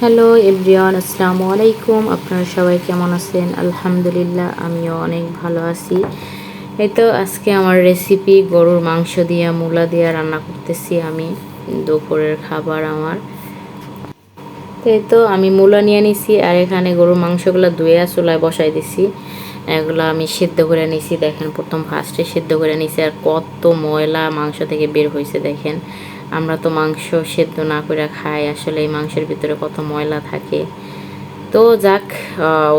Hello everyone, আসসালামু আলাইকুম। আপনারা সবাই কেমন আছেন? আলহামদুলিল্লাহ, আমিও অনেক ভালো আছি। এই তো আজকে আমার রেসিপি গরুর মাংস দিয়ে মূলা দিয়ে রান্না করতেছি আমি। দুপুরের খাবার আমার। তো এই তো আমি মূলা নিয়ে নিছি, আর এখানে গরুর মাংসগুলো ধুয়ে চুলায় বসাই দিছি। এগুলো আমি সিদ্ধ করে নিছি। দেখেন, প্রথম ফার্স্টে সিদ্ধ করে নিছি, আর কত ময়লা মাংস থেকে বের হয়েছে দেখেন। আমরা তো মাংস সেদ্ধ না করে খাই, আসলে এই মাংসের ভিতরে কত ময়লা থাকে। তো যাক,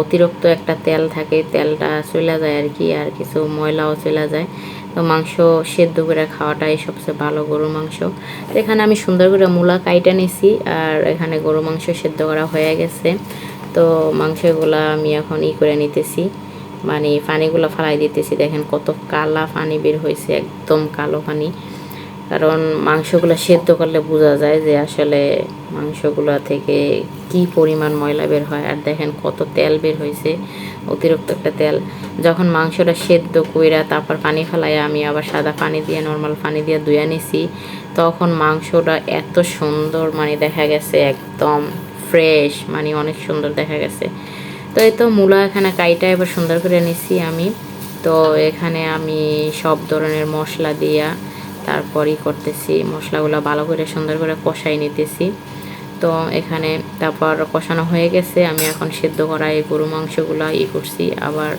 অতিরিক্ত একটা তেল থাকে, তেলটা চলে যায় আর কি, আর কিছু ময়লাও চলে যায়। তো মাংস সেদ্ধ করে খাওয়াটাই সবচেয়ে ভালো, গরুর মাংস। এখানে আমি সুন্দর করে মূলা কাইটা নিছি, আর এখানে গরু মাংস সেদ্ধ করা হয়ে গেছে। তো মাংসগুলা আমি এখন করে নিতেছি, মানে পানিগুলো ফালাই দিতেছি। দেখেন কত কালা পানি বের হয়েছে, একদম কালো পানি। কারণ মাংসগুলো সেদ্ধ করলে বোঝা যায় যে আসলে মাংসগুলো থেকে কি পরিমাণ ময়লা বের হয়। আর দেখেন কত তেল বের হয়েছে, অতিরিক্ত একটা তেল। যখন মাংসটা সেদ্ধ কইরা তারপর পানি ফেলাই আমি আবার সাদা পানি দিয়ে, নর্মাল পানি দিয়ে ধুয়ে নিছি, তখন মাংসটা এত সুন্দর মানে দেখা গেছে, একদম ফ্রেশ, মানে অনেক সুন্দর দেখা গেছে। তো এই তো মূলা এখানে কাইটা এবার সুন্দর করে নিছি আমি। তো এখানে আমি সব ধরনের মশলা দিয়া তারপরই করতেছি, মশলাগুলো ভালো করে সুন্দর করে কষাই নিতেছি। তো এখানে তারপর কষানো হয়ে গেছে, আমি এখন সেদ্ধ করা এই গরু মাংসগুলো করছি, আবার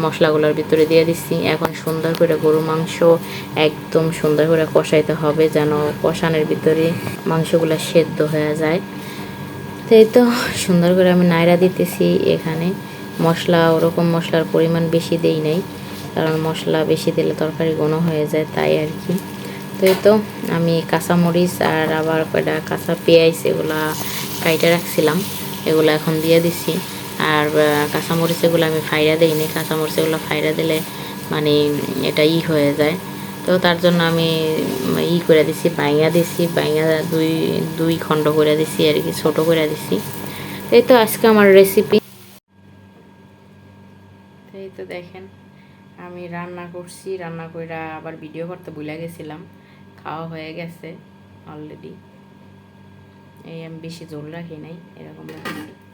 মশলাগুলোর ভিতরে দিয়ে দিচ্ছি। এখন সুন্দর করে গরু মাংস একদম সুন্দর করে কষাইতে হবে, যেন কষানোর ভিতরে মাংসগুলো সেদ্ধ হয়ে যায়। তো এই তো সুন্দর করে আমি নাইড়া দিতেছি। এখানে মশলা, ওরকম মশলার পরিমাণ বেশি দেই নাই, কারণ মশলা বেশি দিলে তরকারি ঘন হয়ে যায়, তাই আর কি। তো এই তো আমি কাঁচামরিচ আর আবার কয়টা কাঁচা পেঁয়াজ এগুলা কাইটা রাখছিলাম, এগুলো এখন দিয়ে দিছি। আর কাঁচামরিচ এগুলো আমি ফাইরা দিইনি, কাঁচামরিচ এগুলো ফাইরা দিলে মানে এটা হয়ে যায়। তো তার জন্য আমি করে দিছি, বাইঙা দিছি, বাইঙা দুই দুই খণ্ড করে দিছি আর কি, ছোটো করে দিছি। এই তো আজকে আমার রেসিপি। এই তো দেখেন আমি রান্না করছি, রান্না করে আবার ভিডিও করতে ভুলে গেছিলাম। খাওয়া হয়ে গেছে অলরেডি। এই আমি বেশি জোর রাখি নাই, এরকম রাখছি।